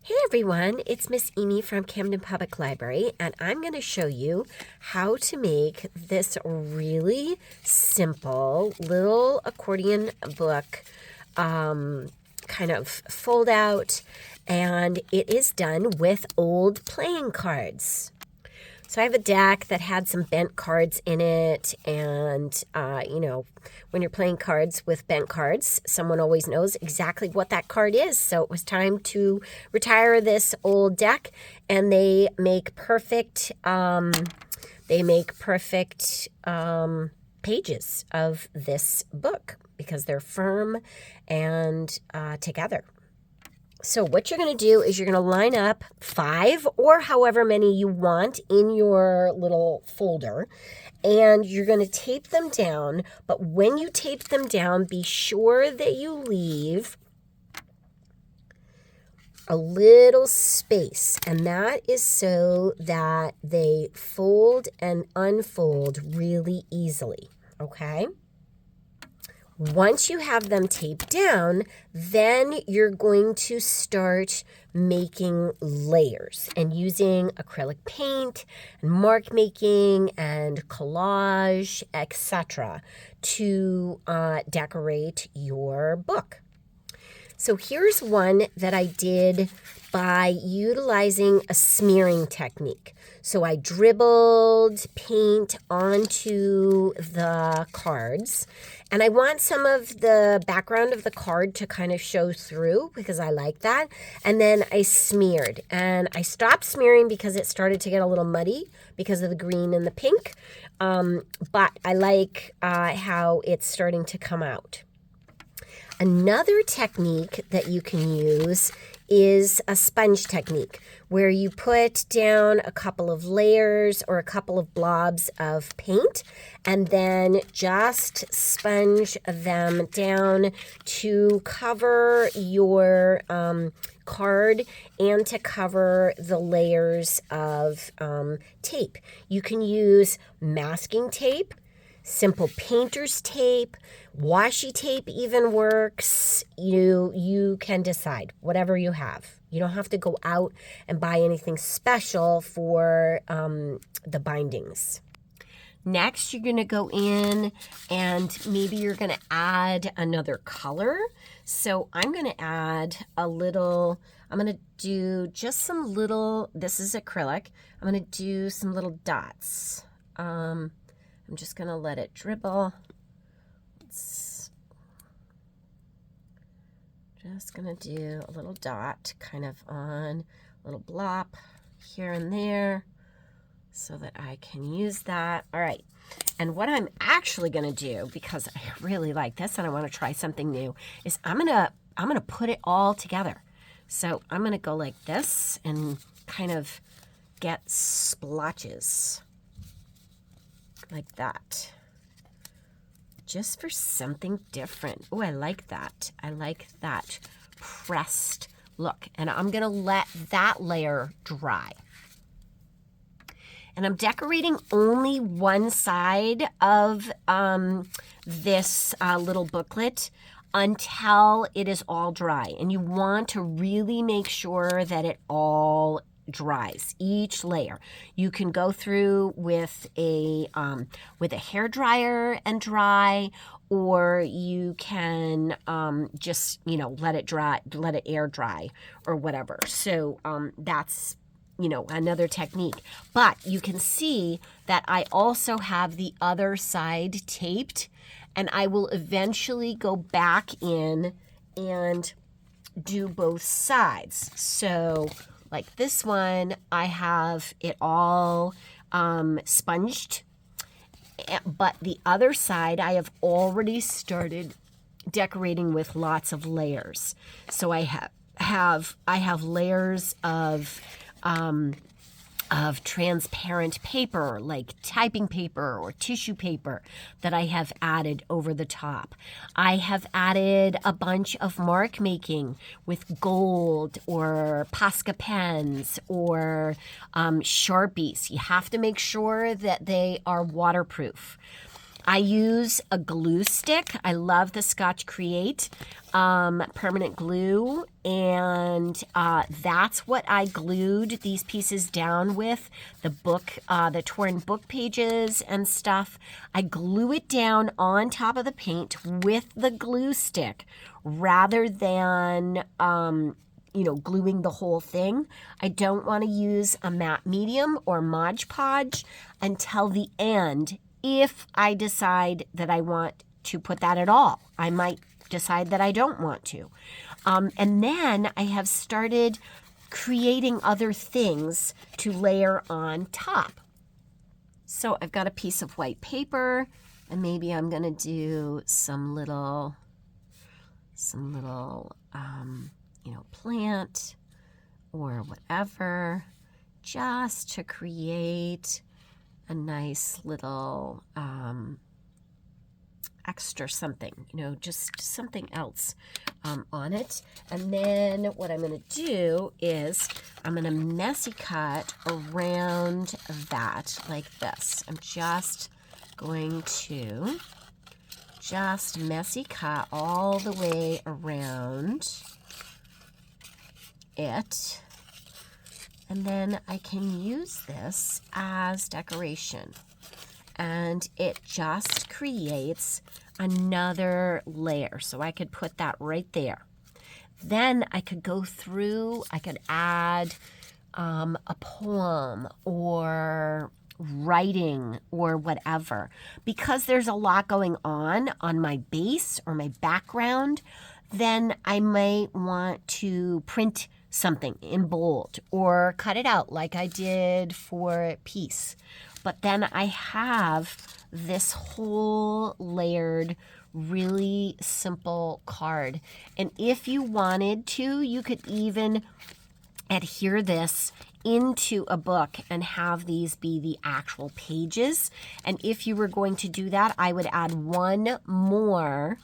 Hey everyone, it's Miss Amy from Camden Public Library, and I'm going to show you how to make this really simple little accordion book kind of fold out, and it is done with old playing cards. So I have a deck that had some bent cards in it, and, when you're playing cards with bent cards, someone always knows exactly what that card is. So it was time to retire this old deck, and they make perfect, pages of this book because they're firm and together. So what you're going to do is you're going to line up 5 or however many you want in your little folder, and you're going to tape them down. But when you tape them down, be sure that you leave a little space, and that is so that they fold and unfold really easily, okay? Once you have them taped down, then you're going to start making layers and using acrylic paint and mark making and collage, etc. to decorate your book. So here's one that I did by utilizing a smearing technique. So I dribbled paint onto the cards, and I want some of the background of the card to kind of show through because I like that. And then I smeared, and I stopped smearing because it started to get a little muddy because of the green and the pink. But I like how it's starting to come out. Another technique that you can use is a sponge technique, where you put down a couple of layers or a couple of blobs of paint and then just sponge them down to cover your card and to cover the layers of tape. You can use masking tape, simple painter's tape, washi tape even works. You can decide whatever you have. You don't have to go out and buy anything special for the bindings. Next, you're going to go in and maybe you're going to add another color. So I'm going to add I'm going to do just some little, this is acrylic, I'm going to do some little dots. I'm just going to let it dribble. Just going to do a little dot kind of on a little blop here and there so that I can use that. All right. And what I'm actually going to do, because I really like this and I want to try something new, is I'm going to put it all together. So I'm going to go like this and kind of get splotches like that, just for something different. Oh, I like that. I like that pressed look. And I'm going to let that layer dry. And I'm decorating only one side of this little booklet until it is all dry. And you want to really make sure that it all dries, each layer. You can go through with a hair dryer and dry, or you can just let it dry, let it air dry or whatever. So that's another technique. But you can see that I also have the other side taped, and I will eventually go back in and do both sides. So like this one, I have it all sponged, but the other side, I have already started decorating with lots of layers. So I have layers of transparent paper, like typing paper or tissue paper, that I have added over the top. I have added a bunch of mark making with gold or Posca pens or Sharpies. You have to make sure that they are waterproof. I use a glue stick. I love the Scotch Create permanent glue, and that's what I glued these pieces down with, the book, the torn book pages and stuff. I glue it down on top of the paint with the glue stick rather than gluing the whole thing. I don't want to use a matte medium or Mod Podge until the end if I decide that I want to put that at all. I might decide that I don't want to. And then I have started creating other things to layer on top. So I've got a piece of white paper, and maybe I'm going to do some little plant or whatever, just to create a nice little extra something, just something else on it. And then what I'm going to do is I'm going to messy cut around that like this. I'm just going to messy cut all the way around it. And then I can use this as decoration. And it just creates another layer. So I could put that right there. Then I could go through, I could add a poem or writing or whatever. Because there's a lot going on my base or my background, then I might want to print something in bold or cut it out like I did for peace. But then I have this whole layered, really simple card. And if you wanted to, you could even adhere this into a book and have these be the actual pages. And if you were going to do that, I would add one more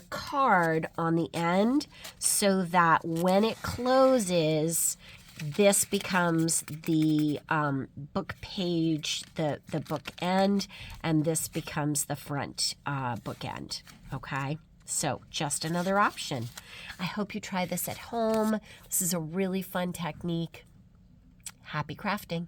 card on the end so that when it closes, this becomes the book page, the book end, and this becomes the front book end, okay? So just another option. I hope you try this at home. This is a really fun technique. Happy crafting.